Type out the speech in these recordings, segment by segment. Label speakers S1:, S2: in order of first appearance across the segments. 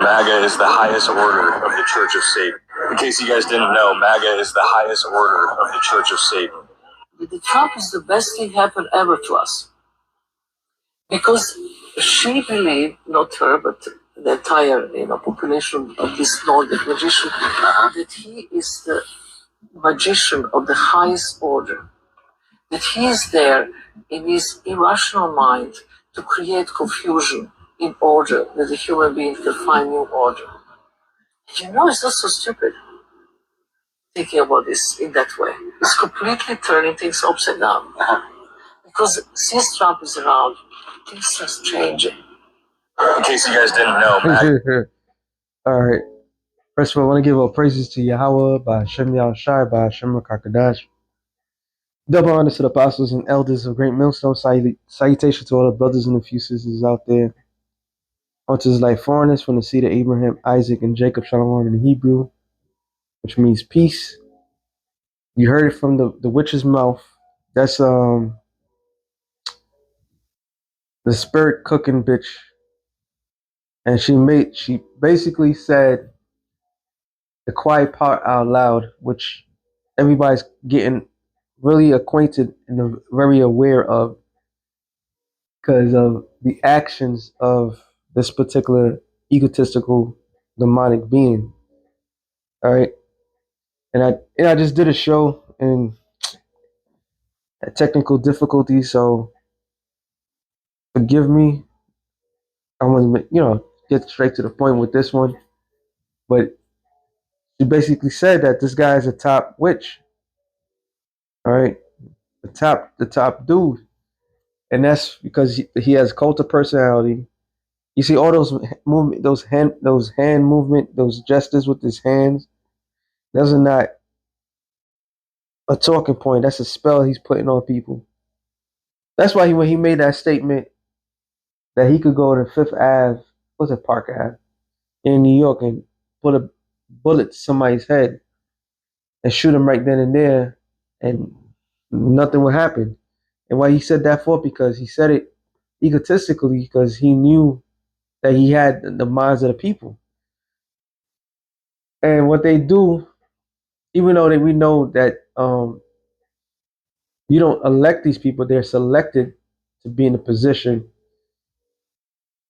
S1: MAGA is the highest order of the Church of Satan. In case you guys didn't know, MAGA is the highest order of the Church of Satan. The Trump is the best thing happened ever to us. Because she believed, not her, but the entire population of this Nordic magician, that he is the magician of the highest order. That he is there in his irrational mind to create confusion in order that the human being can find new order. It's not so stupid thinking about this in that way. It's completely turning things upside down. Because since Trump is around, things are changing. In case you guys didn't know,
S2: All right. First of all, I want to give all praises to Yahweh by Hashem Shai by Hashem Kakadash. Double honors to the apostles and elders of Great Millstone. Salutation to all the brothers and a few sisters out there. Unto his life foreigners from the seed of Abraham, Isaac, and Jacob, Shalom in Hebrew, which means peace. You heard it from the witch's mouth. That's the spirit cooking bitch. And she basically said the quiet part out loud, which everybody's getting really acquainted and very aware of because of the actions of this particular egotistical demonic being. All right. And I just did a show and had technical difficulties, so forgive me. I want to get straight to the point with this one. But she basically said that this guy is a top witch. All right. The top dude. And that's because he has cult of personality. You see all those movement, those hand movement, those gestures with his hands. Those are not a talking point. That's a spell he's putting on people. That's why when he made that statement that he could go to Fifth Ave, what's it, Park Ave, in New York and put a bullet to somebody's head and shoot him right then and there, and nothing would happen. And why he said that for? Because he said it egotistically because he knew that he had the minds of the people. And what they do, even though we know that you don't elect these people, they're selected to be in a position.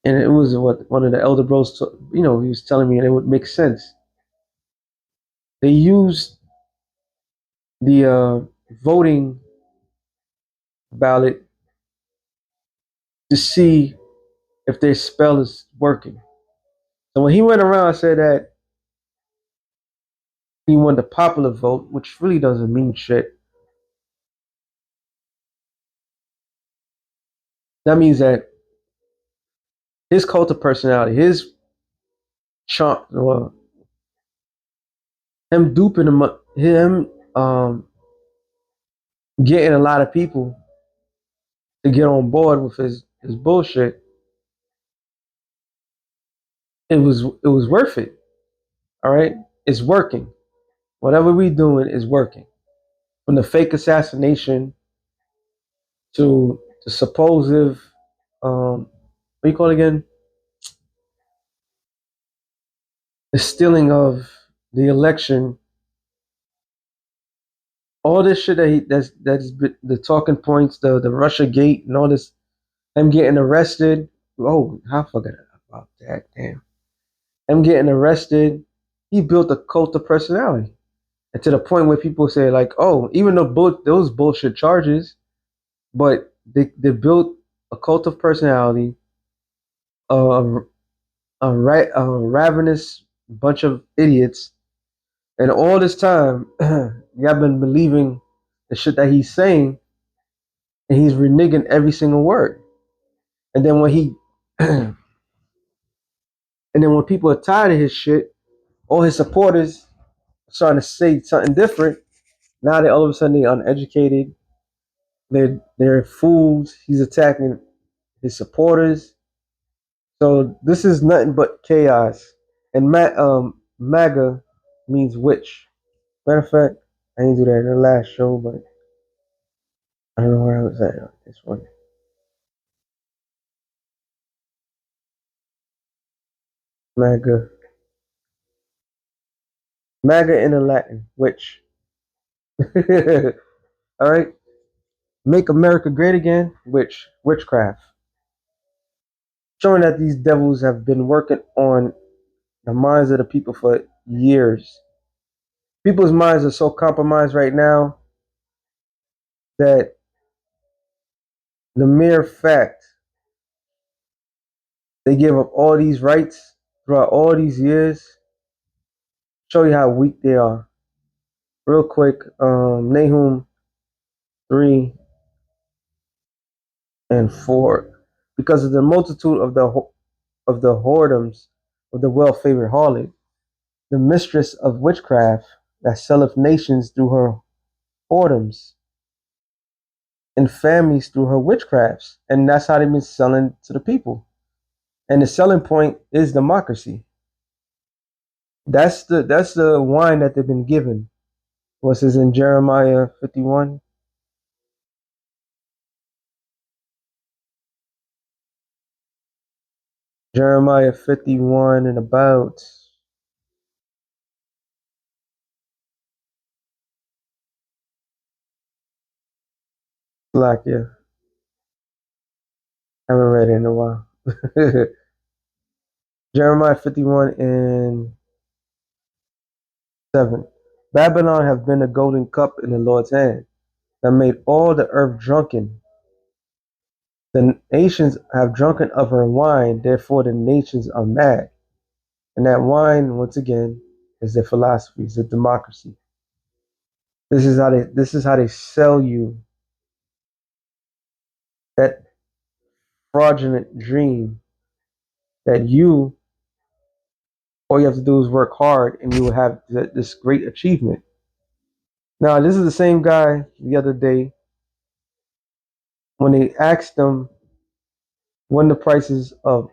S2: And it was what one of the elder bros, he was telling me, and it would make sense. They used the voting ballot to see if their spell is working. So when he went around and said that he won the popular vote, which really doesn't mean shit, that means that his cult of personality, his charm, him duping him getting a lot of people to get on board with his bullshit, it was worth it. All right, it's working. Whatever we doing is working. From the fake assassination to the supposed what do you call it again? The stealing of the election. All this shit that's the talking points, the Russia Gate and all this, him getting arrested. Oh, I forgot about that. Damn. Him getting arrested. He built a cult of personality. And to the point where people say, like, oh, even though those bullshit charges, but they built a cult of personality, a ravenous bunch of idiots, and all this time, y'all been believing the shit that he's saying, and he's reneging every single word. And then and then when people are tired of his shit, all his supporters are starting to say something different. Now they all of a sudden they're uneducated. They're fools. He's attacking his supporters. So this is nothing but chaos. And MAGA means witch. Matter of fact, I didn't do that in the last show, but I don't know where I was at on this one. MAGA. MAGA in the Latin, witch. All right. Make America great again, witch. Witchcraft. Showing that these devils have been working on the minds of the people for years. People's minds are so compromised right now that the mere fact they give up all these rights throughout all these years show you how weak they are. Real quick, Nahum 3 and 4. Because of the multitude of the whoredoms of the well-favored harlot, the mistress of witchcraft that selleth nations through her whoredoms, and families through her witchcrafts. And that's how they've been selling to the people. And the selling point is democracy. That's the wine that they've been given. What says in Jeremiah 51? Jeremiah 51 and about yeah. Haven't read it in a while. Jeremiah 51 and 7. Babylon have been a golden cup in the Lord's hand that made all the earth drunken. The nations have drunken of her wine, therefore the nations are mad. And that wine, once again, is their philosophy, is their democracy. This is how they sell you that fraudulent dream that all you have to do is work hard and you will have this great achievement. Now, this is the same guy the other day when they asked him when the prices of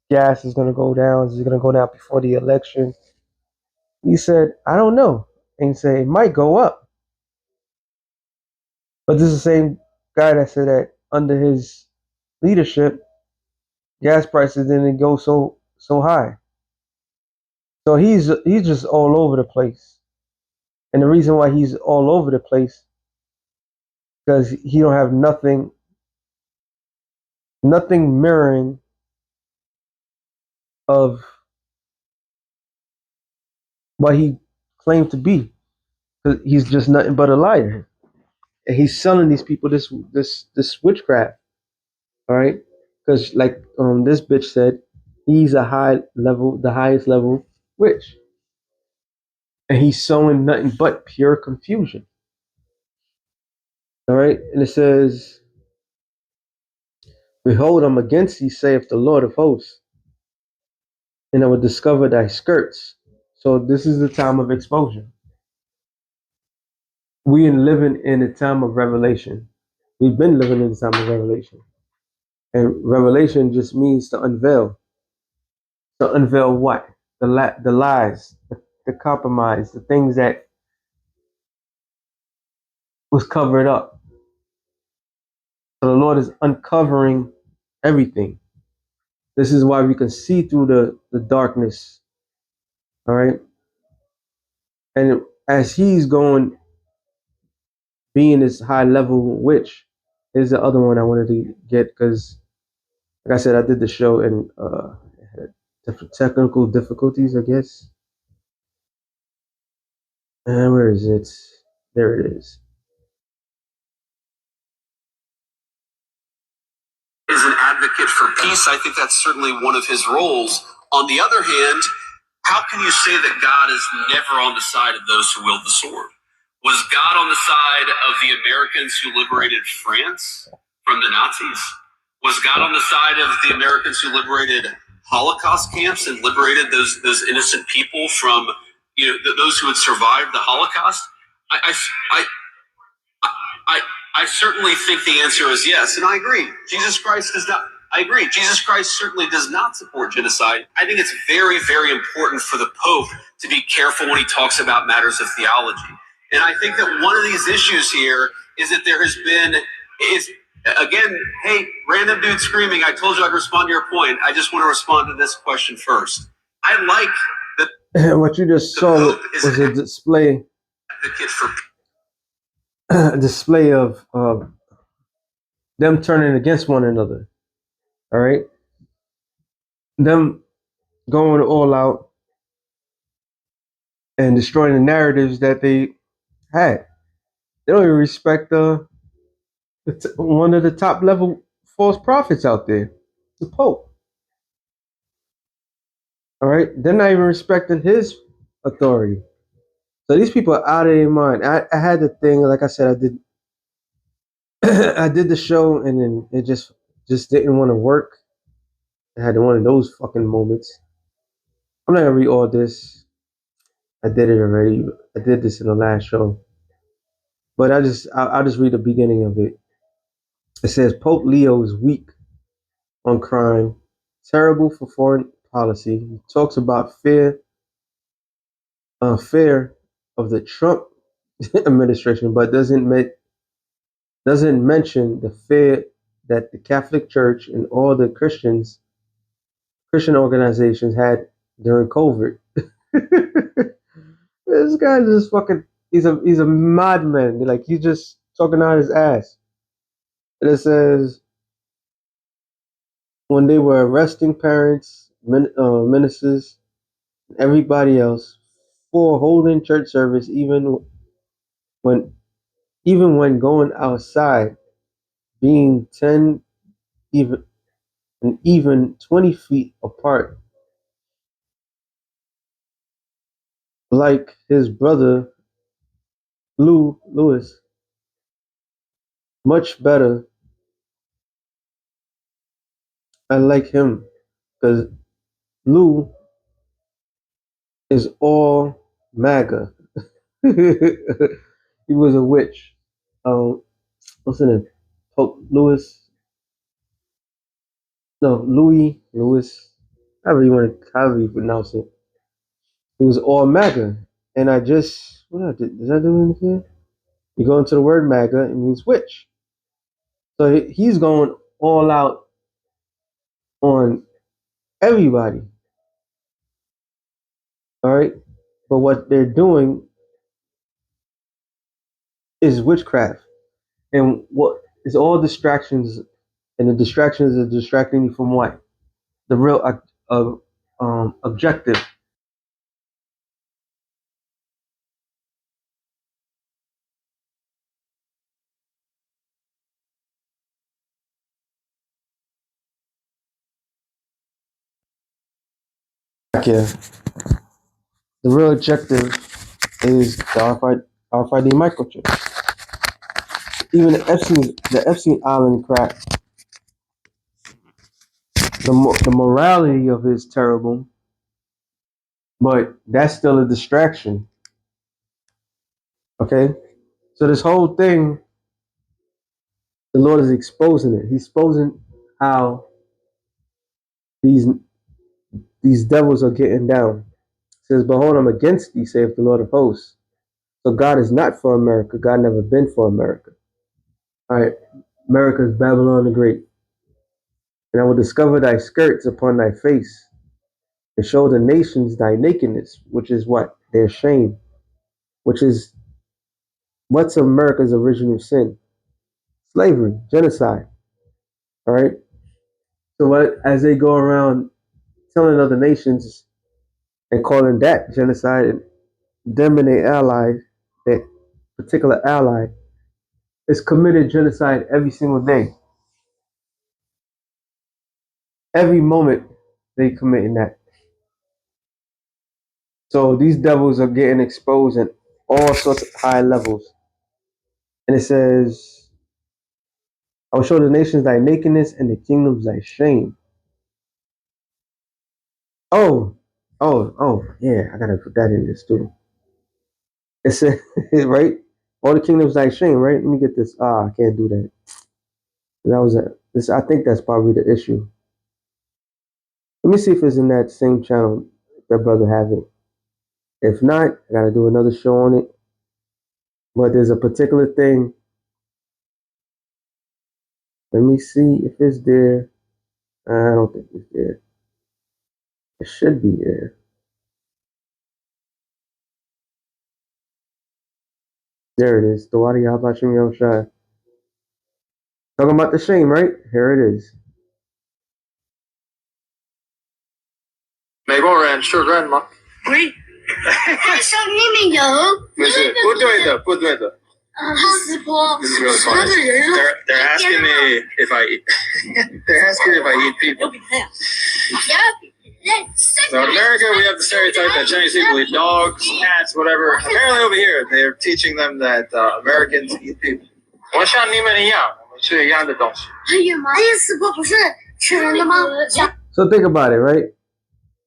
S2: gas is going to go down, is it going to go down before the election? He said, I don't know. And he said, it might go up. But this is the same guy that said that under his leadership, gas prices didn't go so high. So he's just all over the place. And the reason why he's all over the place because he don't have nothing mirroring of what he claimed to be. He's just nothing but a liar, and he's selling these people this witchcraft. All right, because like this bitch said, he's the highest level witch, and he's sowing nothing but pure confusion. All right, and it says, "Behold, I'm against thee, saith the Lord of hosts, and I will discover thy skirts." So this is the time of exposure. We are living in a time of revelation. We've been living in a time of revelation. And revelation just means to unveil. To unveil what? The lies, the compromise, the things that was covered up. So the Lord is uncovering everything. This is why we can see through the darkness. All right. And as he's going, being this high level witch, is the other one I wanted to get because, like I said, I did the show and had different technical difficulties, I guess. And where is it? There it is.
S1: Is an advocate for peace. I think that's certainly one of his roles. On the other hand, how can you say that God is never on the side of those who wield the sword? Was God on the side of the Americans who liberated France from the Nazis? Was God on the side of the Americans who liberated Holocaust camps and liberated those innocent people from those who had survived the Holocaust? I certainly think the answer is yes, and I agree. Jesus Christ does not. I agree. Jesus Christ certainly does not support genocide. I think it's very, very important for the Pope to be careful when he talks about matters of theology. And I think that one of these issues here is that there has been again, hey, random dude screaming. I told you I'd respond to your point. I just want to respond to this question first. I like that.
S2: What you just saw was a display, a display of them turning against one another. All right, them going all out and destroying the narratives that they had. They don't even respect one of the top level false prophets out there, the Pope. All right, they're not even respecting his authority. So these people are out of their mind. I had the thing, like I said, I did I did the show and then it just didn't want to work. I had one of those fucking moments. I'm not gonna read all this. I did it already. I did this in the last show, but I'll just read the beginning of it. It says Pope Leo is weak on crime, terrible for foreign policy. He talks about fear of the Trump administration, but doesn't mention the fear that the Catholic Church and all the Christian organizations had during COVID. This guy's just fucking. He's a madman. Like he's just talking out his ass. And it says when they were arresting parents, ministers, everybody else for holding church service, when when going outside, being 10 even and even 20 feet apart, like his brother Lewis, much better. I like him because Lou is all MAGA. He was a witch. What's his name? Pope Louis? No, Louis Louis. However you pronounce it. He was all MAGA, and I just what I did? Did I do anything? You go into the word MAGA, it means witch. So he's going all out on everybody. All right, but what they're doing is witchcraft, and what is all distractions, and the distractions are distracting you from what? The real objective. Yeah, the real objective is the RFID microchip. Even the Epstein Island crack, the morality of it is terrible, but that's still a distraction. Okay, so this whole thing, the Lord is exposing it. He's exposing how these these devils are getting down. It says, "Behold, I'm against thee," saith the Lord of hosts. So God is not for America. God never been for America. All right, America is Babylon the Great. And I will discover thy skirts upon thy face, and show the nations thy nakedness, which is what? Their shame, which is what's America's original sin? Slavery, genocide. All right. So what as they go around telling other nations and calling that genocide, and them and their allies, that particular ally, is committed genocide every single day. Every moment they committing that. So these devils are getting exposed at all sorts of high levels. And it says, I will show the nations thy nakedness and the kingdoms thy shame. Oh, yeah, I gotta put that in this too. It said, right? All the kingdoms thy shame, right? Let me get this. I can't do that. That was this. I think that's probably the issue. Let me see if it's in that same channel that brother have it. If not, I gotta do another show on it. But there's a particular thing. Let me see if it's there. I don't think it's there. It should be there. There it is. Dawadi Habashim Yoshai. Talking about the shame, right? Here it is.
S1: 美国人是人吗？
S3: 喂，他说明明有，
S1: 不是，不对的，不对的。
S3: 是婆，
S1: This is really
S3: 他
S1: funny.
S3: 的人
S1: They're asking me if I eat. They're asking if I eat people. So in America, we have the stereotype that Chinese people eat dogs, cats, whatever. Apparently over here, they're teaching them that Americans eat people. 我像你们一样，我们吃一样的东西。
S3: 是婆不是吃人的吗？
S2: So think about it, right?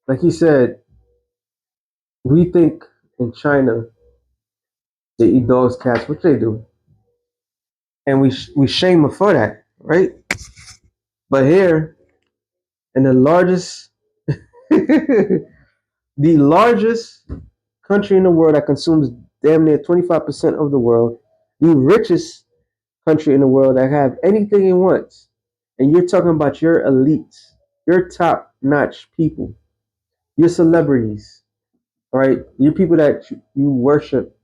S2: Like he said, we think in China they eat dogs, cats, what they do, and we shame them for that, right? But here, in the largest, the largest country in the world that consumes damn near 25% of the world, the richest country in the world that have anything it wants, and you're talking about your elites, your top-notch people, your celebrities, right? Your people that you worship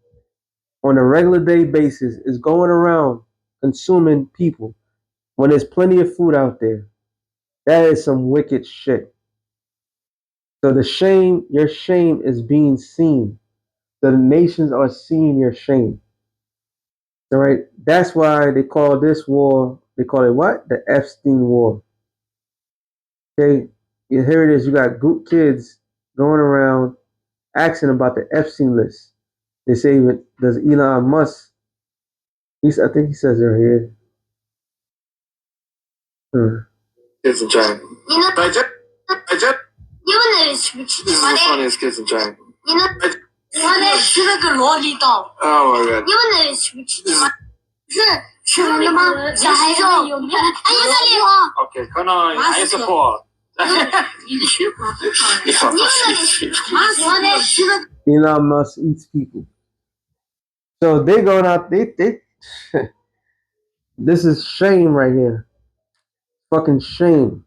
S2: on a regular day basis is going around consuming people when there's plenty of food out there. That is some wicked shit. So your shame is being seen. The nations are seeing your shame. All right. That's why they call this war, they call it what? The Epstein War. Okay. Here it is. You got good kids going around asking about the Epstein list. They say, does Elon Musk, I think he says it right here.
S1: Kids in China.
S3: You know,
S1: I just.
S3: you know,
S1: This is the funniest kids in China.
S3: you know, 吃了个萝莉刀。
S1: Oh my god.
S3: You know, 是吃人的吗？小孩肉。哎呀，那里哦。
S1: Okay, 可能还是破。
S3: 你去吧。你那里我得吃了。
S2: Elon Musk eats people. So they going out, they this is shame right here. Fucking shame.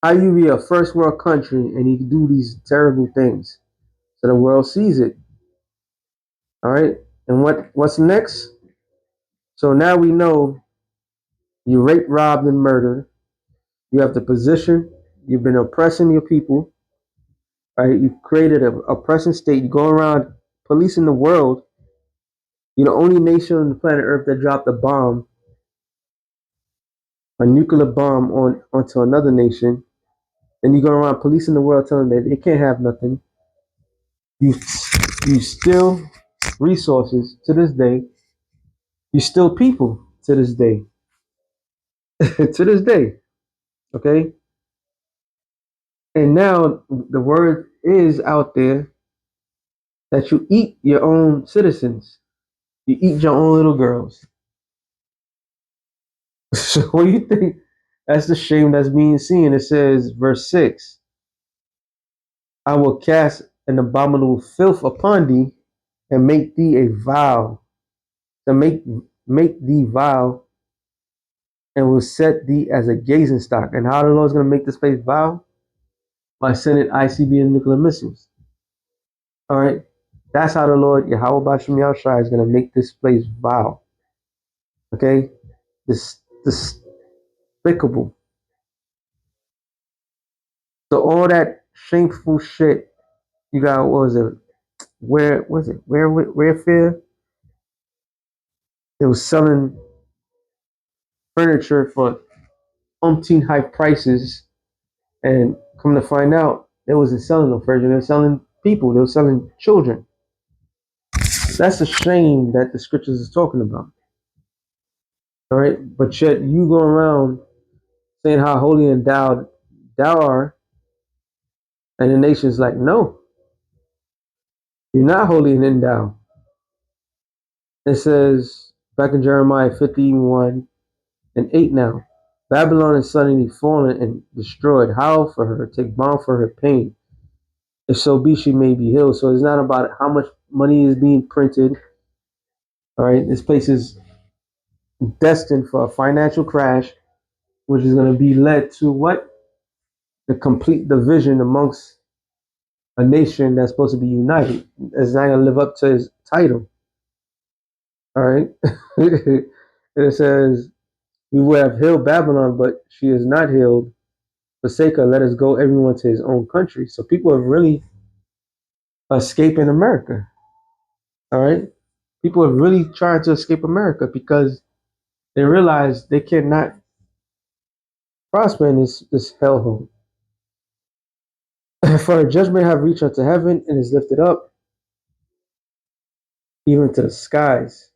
S2: How you be a first world country and you do these terrible things so the world sees it. All right. And what's next? So now we know you raped, robbed, and murdered. You have the position. You've been oppressing your people. Right? You've created an oppressing state. You go around policing the world. You're the only nation on the planet Earth that dropped a bomb, a nuclear bomb onto another nation. And you go around policing the world, telling them that they can't have nothing. You steal resources to this day. You steal people to this day. To this day. Okay? And now the word is out there that you eat your own citizens. You eat your own little girls. So what do you think? That's the shame that's being seen. It says, verse 6, I will cast an abominable filth upon thee and make thee a vow. To make thee vow and will set thee as a gazing stock. And how the Lord's going to make this place vow? By sending ICB and nuclear missiles. All right. That's how the Lord, Yahweh Bashim Yahushua, is going to make this place vow. Okay? This despicable. So all that shameful shit, you got, what was it? Where was it? Where Fair? It was selling furniture for umpteen high prices, and come to find out, they wasn't selling no furniture. They were selling people. They were selling children. That's a shame that the scriptures is talking about. All right, but yet you go around saying how holy and thou are, and the nation's like, no, you're not holy and endowed. It says back in Jeremiah 51 and 8 now, Babylon is suddenly fallen and destroyed. Howl for her, take balm for her pain. If so be she may be healed. So it's not about how much money is being printed. All right, this place is destined for a financial crash, which is going to be led to what? The complete division amongst a nation that's supposed to be united. It's not going to live up to his title. All right. And it says, we would have healed Babylon, but she is not healed. Forsake her, let us go everyone to his own country. So people are really escaping America. All right. People are really trying to escape America because they realize they cannot prosper in this hellhole. For a judgment have reached unto heaven and is lifted up even to the skies.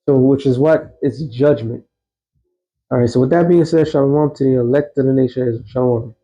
S2: So, which is what? It's judgment. All right. So, with that being said, shalom to the elect of the nation. Shalom.